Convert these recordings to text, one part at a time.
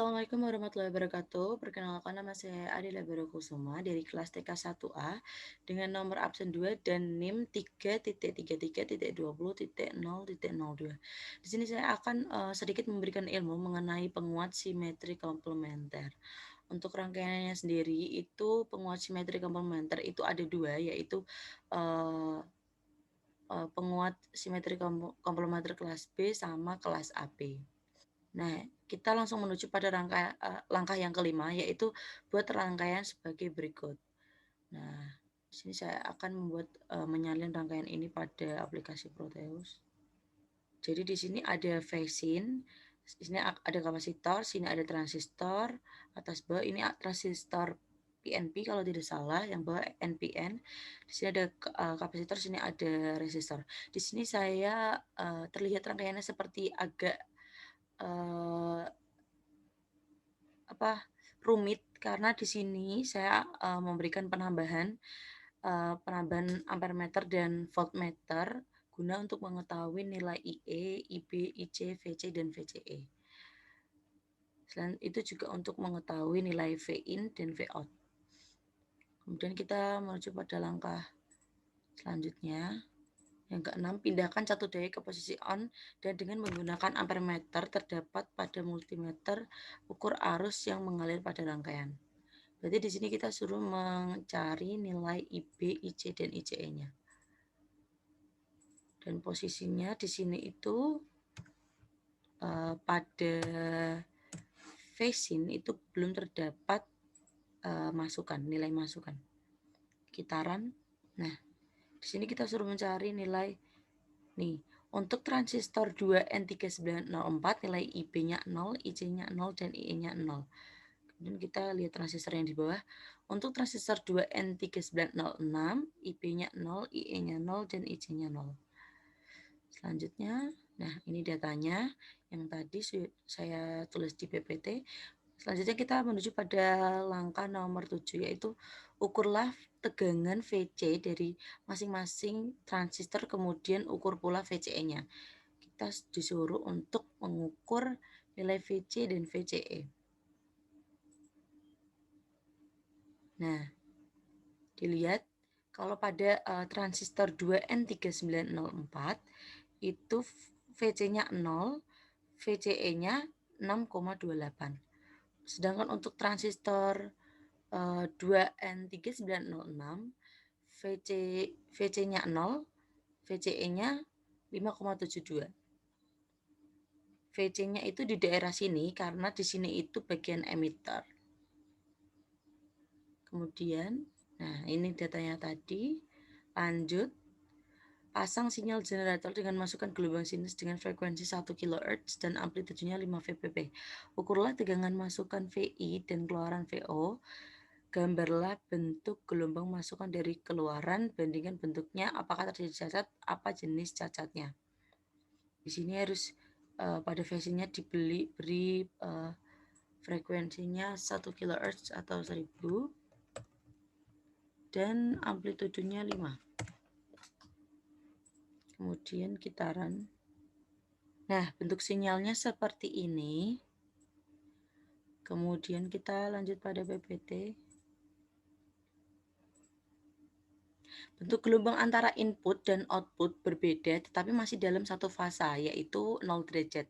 Assalamualaikum warahmatullahi wabarakatuh. Perkenalkan nama saya Adila Barokusuma dari kelas TK 1A dengan nomor absen 2 dan NIM 3.33.20.0.02. Di sini saya akan sedikit memberikan ilmu mengenai penguat simetri komplementer. Untuk rangkaiannya sendiri itu penguat simetri komplementer itu ada dua, yaitu eh, penguat simetri komplementer kelas B sama kelas AB. Nah, kita langsung menuju pada langkah yang kelima, yaitu buat rangkaian sebagai berikut. Nah, di sini saya akan menyalin rangkaian ini pada aplikasi Proteus. Jadi di sini ada phase-in, di sini ada kapasitor, sini ada transistor, atas bawah ini transistor PNP kalau tidak salah, yang bawah NPN. Di sini ada kapasitor, sini ada resistor. Di sini saya terlihat rangkaiannya seperti agak rumit karena di sini saya memberikan penambahan ampermeter dan voltmeter guna untuk mengetahui nilai IE, IB, IC, VC, dan VCE. Selain itu juga untuk mengetahui nilai V-in dan V-out. Kemudian kita menuju pada langkah selanjutnya. Yang keenam, pindahkan satu daya ke posisi on dan dengan menggunakan ampermeter terdapat pada multimeter ukur arus yang mengalir pada rangkaian. Berarti di sini kita suruh mencari nilai IB, IC, dan ICE-nya. Dan posisinya di sini itu pada phase-in itu belum terdapat nilai masukan. Kitaran. Nah, di sini kita suruh mencari nilai nih. Untuk transistor 2N3904 nilai IB-nya 0, IC-nya 0, dan IE-nya 0. Kemudian kita lihat transistor yang di bawah. Untuk transistor 2N3906, IB-nya 0, IE-nya 0, dan IC-nya 0. Selanjutnya, nah ini datanya yang tadi saya tulis di PPT. Selanjutnya kita menuju pada langkah nomor 7, yaitu ukurlah tegangan VC dari masing-masing transistor, kemudian ukur pula VCE-nya. Kita disuruh untuk mengukur nilai VC dan VCE. Nah, dilihat kalau pada transistor 2N3904 itu VC-nya 0, VCE-nya 6,28. Sedangkan untuk transistor 2N3906 VC-nya 0, VCE-nya 5,72. VC-nya itu di daerah sini karena di sini itu bagian emitter. Kemudian, nah ini datanya tadi. Lanjut, pasang sinyal generator dengan masukkan gelombang sinus dengan frekuensi 1 kHz dan amplitudenya 5 Vpp. Ukurlah tegangan masukan VI dan keluaran VO. Gambarlah bentuk gelombang masukan dari keluaran, bandingkan bentuknya, apakah terjadi cacat, apa jenis cacatnya. Di sini harus pada phase-nya beri frekuensinya 1 kHz atau 1000 dan amplitudenya 5. Kemudian kitaran. Nah, bentuk sinyalnya seperti ini. Kemudian kita lanjut pada PPT. Bentuk gelombang antara input dan output berbeda tetapi masih dalam satu fasa, yaitu 0 derajat.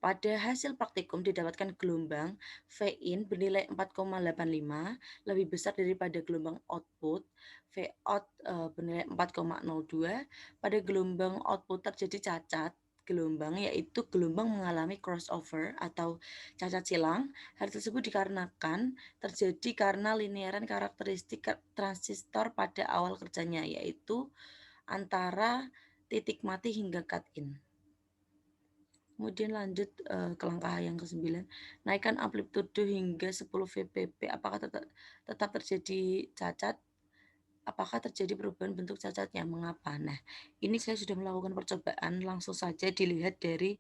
Pada hasil praktikum didapatkan gelombang V-in bernilai 4,85 lebih besar daripada gelombang output. V-out bernilai 4,02. Pada gelombang output terjadi cacat gelombang, yaitu gelombang mengalami crossover atau cacat silang. Hal tersebut dikarenakan terjadi karena linearan karakteristik transistor pada awal kerjanya, yaitu antara titik mati hingga cut-in. Kemudian lanjut ke langkah yang ke-9, naikkan amplitude hingga 10 Vpp. Apakah tetap terjadi cacat? Apakah terjadi perubahan bentuk cacatnya? Mengapa? Nah, ini saya sudah melakukan percobaan, langsung saja dilihat dari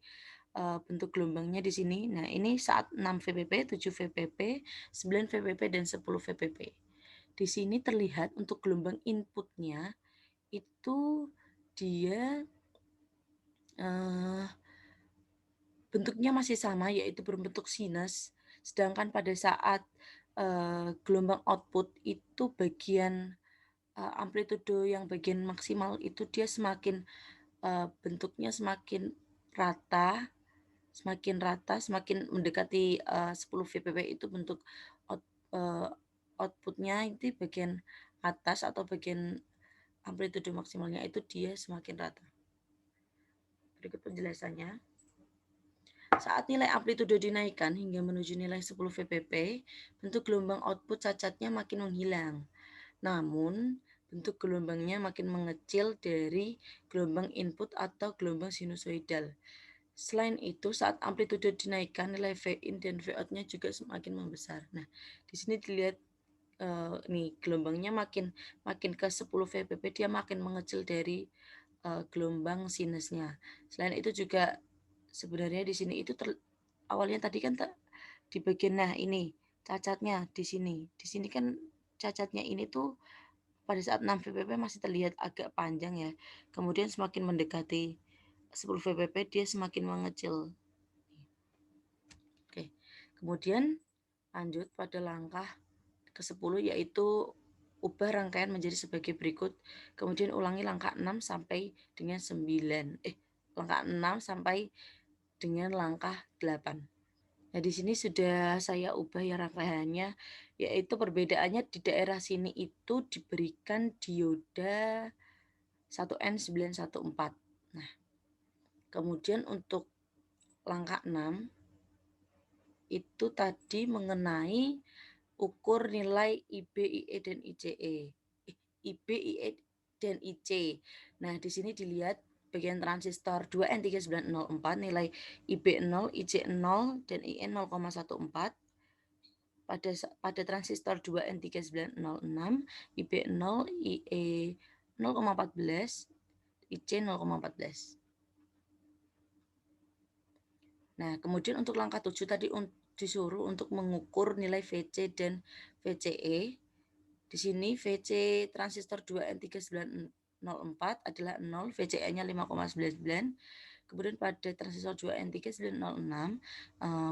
bentuk gelombangnya di sini. Nah, ini saat 6 Vpp, 7 Vpp, 9 Vpp, dan 10 Vpp. Di sini terlihat untuk gelombang inputnya itu dia bentuknya masih sama, yaitu berbentuk sinus. Sedangkan pada saat, gelombang output itu bagian, amplitudo yang bagian maksimal itu dia semakin, bentuknya semakin rata, semakin mendekati, 10 VPP itu bentuk out eee, output-nya itu bagian atas atau bagian amplitudo maksimalnya itu dia semakin rata. Berikut penjelasannya. Saat nilai amplitudo dinaikkan hingga menuju nilai 10 VPP, bentuk gelombang output cacatnya makin menghilang. Namun, bentuk gelombangnya makin mengecil dari gelombang input atau gelombang sinusoidal. Selain itu, saat amplitudo dinaikkan, nilai V in dan V out-nya juga semakin membesar. Nah, di sini dilihat nih gelombangnya makin makin ke 10 VPP dia makin mengecil dari, gelombang sinusnya. Selain itu juga sebenarnya di sini itu awalnya tadi kan di bagian nah ini cacatnya di sini. Di sini kan cacatnya ini tuh pada saat 6 VPP masih terlihat agak panjang ya. Kemudian semakin mendekati 10 VPP dia semakin mengecil. Oke. Kemudian lanjut pada langkah ke-10 yaitu ubah rangkaian menjadi sebagai berikut. Kemudian ulangi langkah 6 sampai dengan 9. Langkah 6 sampai dengan langkah 8. Nah, di sini sudah saya ubah ya rangkaiannya, yaitu perbedaannya di daerah sini itu diberikan dioda 1N914. Nah, kemudian untuk langkah 6 itu tadi mengenai ukur nilai IB, IE, dan ICE. IB, IE, dan IC. Nah, di sini dilihat bagian transistor 2N3904 nilai IB 0, IC 0, dan IE 0,14. Pada transistor 2N3906, IB 0, IE 0,14, IC 0,14. Nah, kemudian untuk langkah 7 tadi disuruh untuk mengukur nilai VC dan VCE. Di sini VC transistor 2N3904 adalah 0, VCE-nya 5,99. Kemudian pada transistor 2N3906,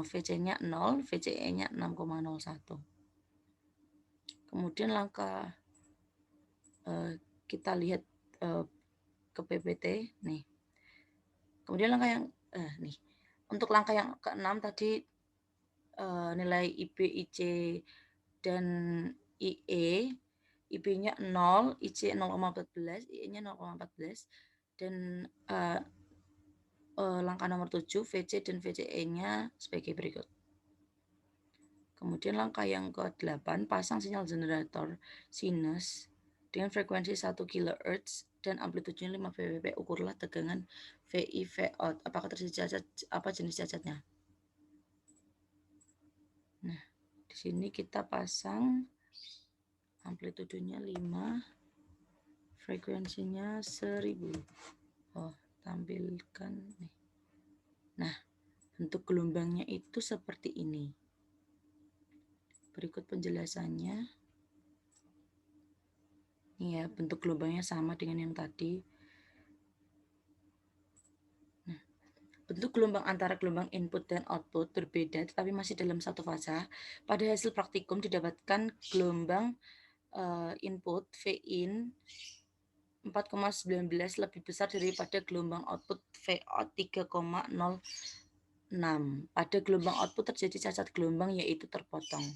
VC-nya 0, VCE-nya 6,01. Kemudian langkah kita lihat ke PPT nih. Kemudian langkah yang nih. Untuk langkah yang ke-6 tadi nilai IB, IC, dan IE, IB-nya 0, IC 0,14, IE-nya 0,14, dan langkah nomor 7, VC dan VCE-nya sebagai berikut. Kemudian langkah yang ke-8, pasang sinyal generator sinus dengan frekuensi 1 kHz dan amplitudenya 5 VPP. Ukurlah tegangan VI, Vout. Apakah terjadi cacat? Apa jenis cacatnya? Nah, di sini kita pasang amplitudenya 5, frekuensinya 1000. Oh, tampilkan nih. Nah, bentuk gelombangnya itu seperti ini. Berikut penjelasannya. Ini ya, bentuk gelombangnya sama dengan yang tadi. Nah, bentuk gelombang antara gelombang input dan output berbeda tetapi masih dalam satu fasa. Pada hasil praktikum didapatkan gelombang input Vin 4,19 lebih besar daripada gelombang output Vout 3,06. Pada gelombang output terjadi cacat gelombang yaitu terpotong.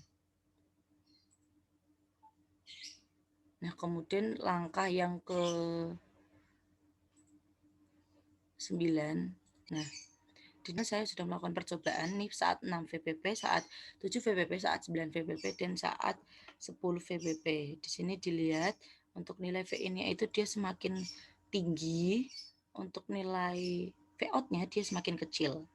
Nah, kemudian langkah yang ke-9. Nah, di sini saya sudah melakukan percobaan nih saat 6 VPP, saat 7 VPP, saat 9 VPP, dan saat 10 VPP. Di sini dilihat untuk nilai VIN-nya itu dia semakin tinggi, untuk nilai Vout-nya dia semakin kecil.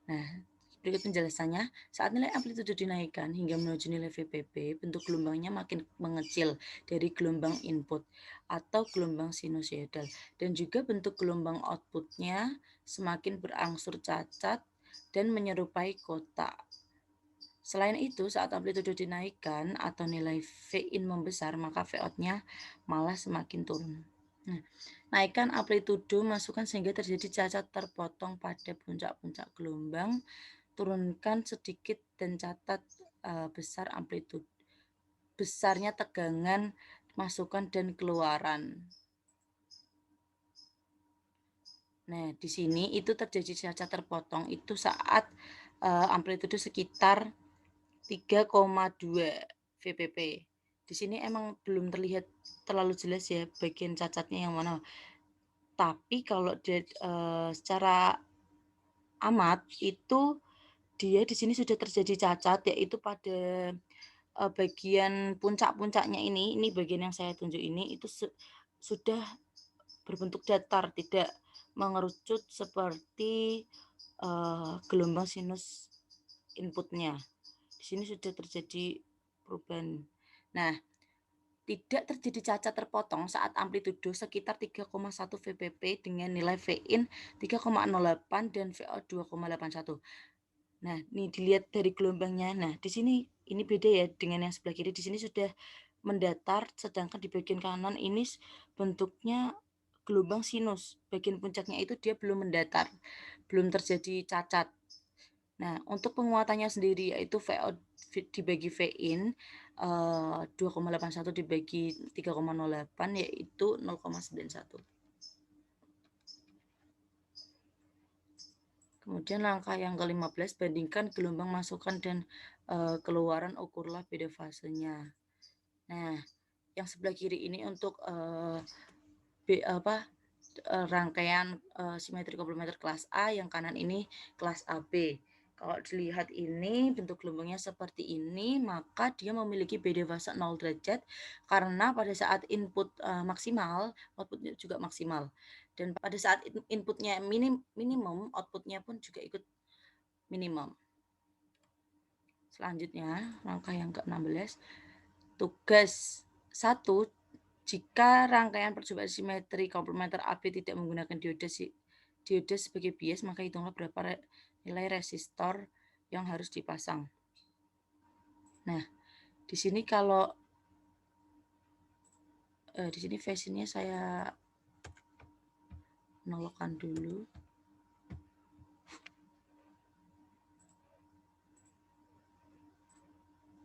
Nah, berikut penjelasannya. Saat nilai amplitudo dinaikkan hingga menuju nilai VPP, bentuk gelombangnya makin mengecil dari gelombang input atau gelombang sinusoidal. Dan juga bentuk gelombang outputnya semakin berangsur cacat dan menyerupai kotak. Selain itu, saat amplitudo dinaikkan atau nilai Vin membesar, maka Vout-nya malah semakin turun. Nah, naikkan amplitudo masukkan sehingga terjadi cacat terpotong pada puncak-puncak gelombang turunkan sedikit dan catat besar amplitude, besarnya tegangan masukan dan keluaran. Nah, di sini itu terjadi cacat terpotong itu saat amplitude sekitar 3,2 VPP. Di sini emang belum terlihat terlalu jelas ya bagian cacatnya yang mana. Tapi kalau secara amat itu dia di sini sudah terjadi cacat, yaitu pada bagian puncak-puncaknya ini bagian yang saya tunjuk ini itu sudah berbentuk datar, tidak mengerucut seperti gelombang sinus inputnya. Di sini sudah terjadi perubahan. Nah, tidak terjadi cacat terpotong saat amplitudo sekitar 3,1 VPP dengan nilai Vin 3,08 dan VO 2,81. Nah, ini dilihat dari gelombangnya. Nah, di sini ini beda ya dengan yang sebelah kiri. Di sini sudah mendatar, sedangkan di bagian kanan ini bentuknya gelombang sinus. Bagian puncaknya itu dia belum mendatar, belum terjadi cacat. Nah, untuk penguatannya sendiri yaitu VO dibagi Vin 2,81 dibagi 3,08 yaitu 0,91. Kemudian langkah yang ke-15, bandingkan gelombang masukan dan keluaran, ukurlah beda fasenya. Nah, yang sebelah kiri ini untuk rangkaian simetri komplementer kelas A, yang kanan ini kelas AB. Kalau dilihat ini bentuk gelombangnya seperti ini, maka dia memiliki beda fase 0 derajat karena pada saat input maksimal, outputnya juga maksimal. Dan pada saat inputnya minimum, outputnya pun juga ikut minimum. Selanjutnya, langkah yang ke-16, tugas 1, jika rangkaian percobaan simetri komplementer AB tidak menggunakan diode sebagai bias, maka hitunglah berapa nilai resistor yang harus dipasang. Nah, di sini kalau di sini fashionnya saya nolokkan dulu.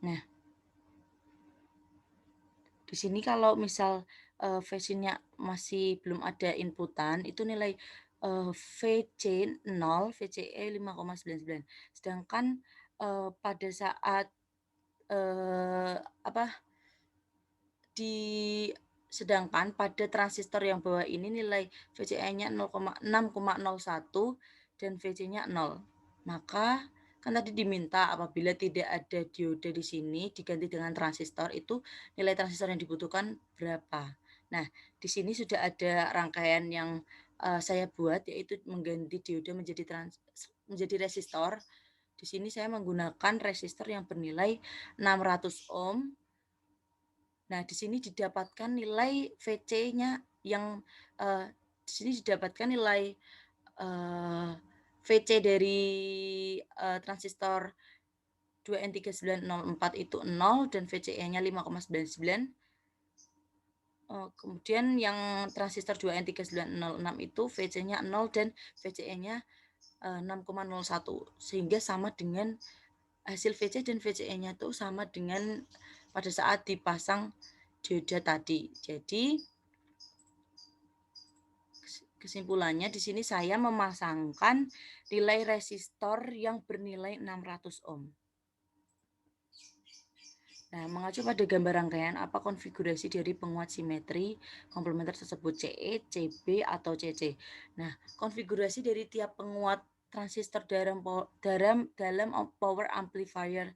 Nah, di sini kalau misal fashionnya masih belum ada inputan, itu nilai VC 0, VCE 5,99. Sedangkan pada saat sedangkan pada transistor yang bawah ini nilai VCE-nya 6,01 dan VC-nya 0. Maka kan tadi diminta apabila tidak ada diode di sini diganti dengan transistor, itu nilai transistor yang dibutuhkan berapa. Nah, di sini sudah ada rangkaian yang saya buat, yaitu mengganti diode menjadi resistor. Di sini saya menggunakan resistor yang bernilai 600 ohm. Nah, di sini didapatkan nilai VC-nya yang di sini didapatkan nilai VC dari transistor 2N3904 itu 0 dan VCE-nya 5,99. Kemudian yang transistor 2N3906 itu VC-nya 0 dan VCE-nya 6,01, sehingga sama dengan hasil VC dan VCE-nya itu sama dengan pada saat dipasang diode tadi. Jadi kesimpulannya di sini saya memasangkan nilai resistor yang bernilai 600 ohm. Nah, mengacu pada gambar rangkaian, apa konfigurasi dari penguat simetri komplementer tersebut, CE, CB, atau CC? Nah, konfigurasi dari tiap penguat transistor dalam power amplifier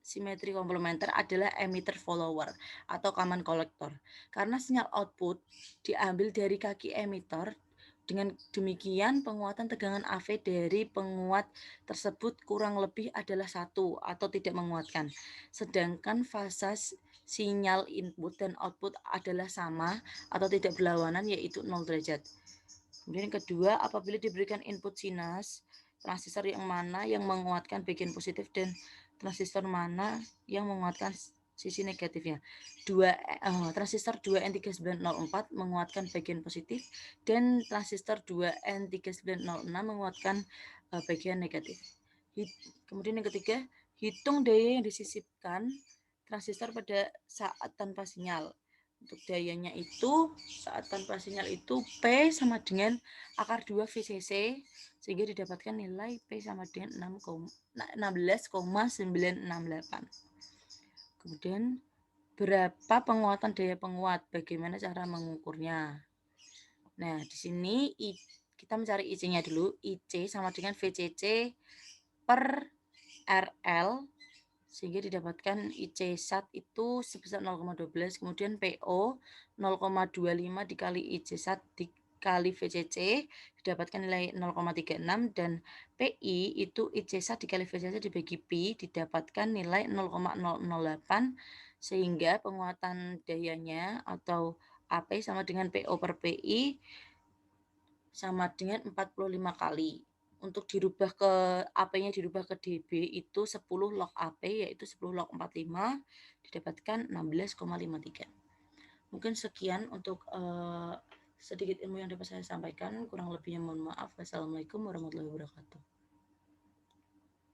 simetri komplementer adalah emitter follower atau common collector. Karena sinyal output diambil dari kaki emitter, dengan demikian penguatan tegangan AV dari penguat tersebut kurang lebih adalah 1 atau tidak menguatkan. Sedangkan fase sinyal input dan output adalah sama atau tidak berlawanan, yaitu 0 derajat. Kemudian yang kedua, apabila diberikan input sinus, transistor yang mana yang menguatkan bagian positif dan transistor mana yang menguatkan sisi negatifnya. Transistor 2N3904 menguatkan bagian positif dan transistor 2N3906 menguatkan bagian negatif. Kemudian yang ketiga, hitung daya yang disisipkan transistor pada saat tanpa sinyal. Untuk dayanya itu saat tanpa sinyal itu P sama dengan akar 2 VCC, sehingga didapatkan nilai P sama dengan 16,968. Kemudian berapa penguatan daya penguat? Bagaimana cara mengukurnya? Nah, di sini kita mencari IC-nya dulu. IC sama dengan VCC per RL, sehingga didapatkan IC SAT itu sebesar 0,12, kemudian PO 0,25 dikali IC SAT dikali VCC didapatkan nilai 0,36, dan PI itu IC SAT dikali VCC dibagi Pi didapatkan nilai 0,008, sehingga penguatan dayanya atau AP sama dengan PO per PI sama dengan 45 kali. Untuk dirubah ke AP-nya dirubah ke dB itu 10 log AP, yaitu 10 log 45 didapatkan 16,53. Mungkin sekian untuk sedikit ilmu yang dapat saya sampaikan. Kurang lebihnya mohon maaf. Wassalamualaikum warahmatullahi wabarakatuh.